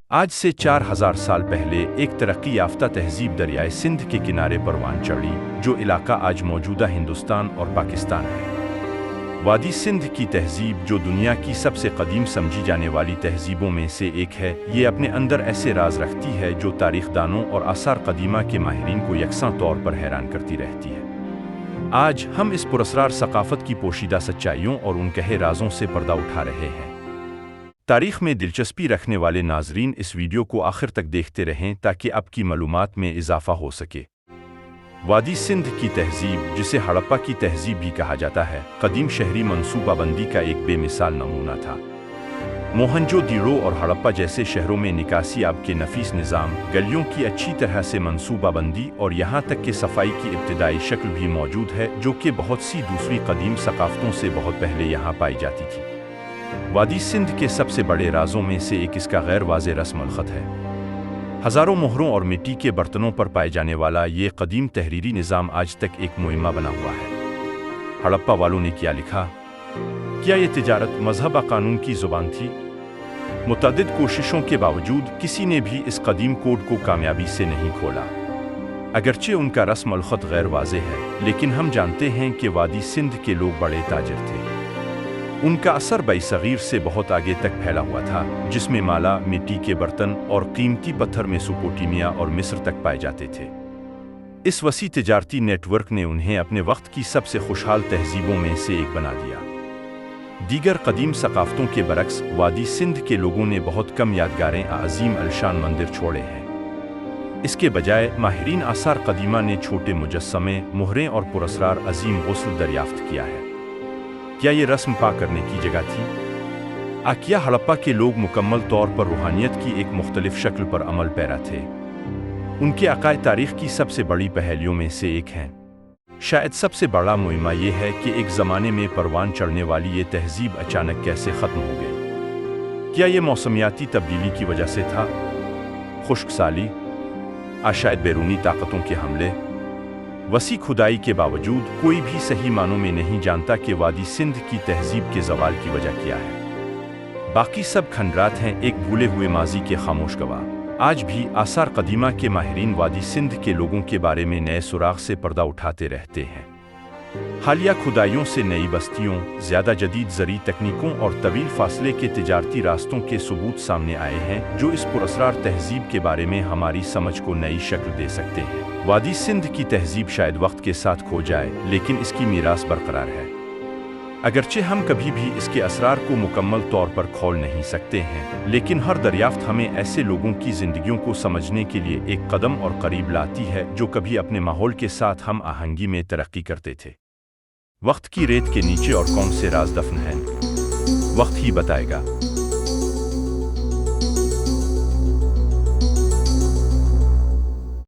آج سے 4000 سال پہلے ایک ترقی یافتہ تہذیب دریائے سندھ کے کنارے پروان چڑھی، جو علاقہ آج موجودہ ہندوستان اور پاکستان ہے۔ وادی سندھ کی تہذیب، جو دنیا کی سب سے قدیم سمجھی جانے والی تہذیبوں میں سے ایک ہے، یہ اپنے اندر ایسے راز رکھتی ہے جو تاریخ دانوں اور آثار قدیمہ کے ماہرین کو یکساں طور پر حیران کرتی رہتی ہے۔ آج ہم اس پراسرار ثقافت کی پوشیدہ سچائیوں اور ان کہے رازوں سے پردہ اٹھا رہے ہیں۔ تاریخ میں دلچسپی رکھنے والے ناظرین اس ویڈیو کو آخر تک دیکھتے رہیں تاکہ آپ کی معلومات میں اضافہ ہو سکے۔ وادی سندھ کی تہذیب، جسے ہڑپا کی تہذیب بھی کہا جاتا ہے، قدیم شہری منصوبہ بندی کا ایک بے مثال نمونہ تھا۔ موہنجو دیڑو اور ہڑپا جیسے شہروں میں نکاسی آب کے نفیس نظام، گلیوں کی اچھی طرح سے منصوبہ بندی اور یہاں تک کہ صفائی کی ابتدائی شکل بھی موجود ہے، جو کہ بہت سی دوسری قدیم ثقافتوں سے بہت پہلے یہاں پائی جاتی تھی۔ وادی سندھ کے سب سے بڑے رازوں میں سے ایک اس کا غیر واضح رسم الخط ہے۔ ہزاروں مہروں اور مٹی کے برتنوں پر پائے جانے والا یہ قدیم تحریری نظام آج تک ایک معمہ بنا ہوا ہے۔ ہڑپا والوں نے کیا لکھا؟ کیا یہ تجارت، مذہب اور قانون کی زبان تھی؟ متعدد کوششوں کے باوجود کسی نے بھی اس قدیم کوڈ کو کامیابی سے نہیں کھولا۔ اگرچہ ان کا رسم الخط غیر واضح ہے، لیکن ہم جانتے ہیں کہ وادی سندھ کے لوگ بڑے تاجر تھے۔ ان کا اثر بئی صغیر سے بہت آگے تک پھیلا ہوا تھا، جس میں مالا، مٹی کے برتن اور قیمتی پتھر میسوپوٹیمیا اور مصر تک پائے جاتے تھے۔ اس وسیع تجارتی نیٹ ورک نے انہیں اپنے وقت کی سب سے خوشحال تہذیبوں میں سے ایک بنا دیا۔ دیگر قدیم ثقافتوں کے برعکس، وادی سندھ کے لوگوں نے بہت کم یادگاریں عظیم الشان مندر چھوڑے ہیں۔ اس کے بجائے ماہرین آثار قدیمہ نے چھوٹے مجسمے، مہریں اور پراسرار عظیم غسل دریافت کیا ہے۔ کیا یہ رسم پاک کرنے کی جگہ تھی؟ کیا ہڑپا کے لوگ مکمل طور پر روحانیت کی ایک مختلف شکل پر عمل پیرا تھے؟ ان کے عقائد تاریخ کی سب سے بڑی پہلیوں میں سے ایک ہیں۔ شاید سب سے بڑا معمہ یہ ہے کہ ایک زمانے میں پروان چڑھنے والی یہ تہذیب اچانک کیسے ختم ہو گئی۔ کیا یہ موسمیاتی تبدیلی کی وجہ سے تھا؟ خشک سالی؟ شاید بیرونی طاقتوں کے حملے؟ وسیع کھدائی کے باوجود کوئی بھی صحیح معنوں میں نہیں جانتا کہ وادی سندھ کی تہذیب کے زوال کی وجہ کیا ہے۔ باقی سب کھنڈرات ہیں، ایک بھولے ہوئے ماضی کے خاموش گواہ۔ آج بھی آثار قدیمہ کے ماہرین وادی سندھ کے لوگوں کے بارے میں نئے سراغ سے پردہ اٹھاتے رہتے ہیں۔ حالیہ کھدائیوں سے نئی بستیوں، زیادہ جدید زرعی تکنیکوں اور طویل فاصلے کے تجارتی راستوں کے ثبوت سامنے آئے ہیں، جو اس پراسرار تہذیب کے بارے میں ہماری سمجھ کو نئی شکل دے سکتے ہیں۔ وادی سندھ کی تہذیب شاید وقت کے ساتھ کھو جائے، لیکن اس کی میراث برقرار ہے۔ اگرچہ ہم کبھی بھی اس کے اسرار کو مکمل طور پر کھول نہیں سکتے ہیں، لیکن ہر دریافت ہمیں ایسے لوگوں کی زندگیوں کو سمجھنے کے لیے ایک قدم اور قریب لاتی ہے جو کبھی اپنے ماحول کے ساتھ ہم آہنگی میں ترقی کرتے تھے۔ وقت کی ریت کے نیچے اور کون سے راز دفن ہیں، وقت ہی بتائے گا۔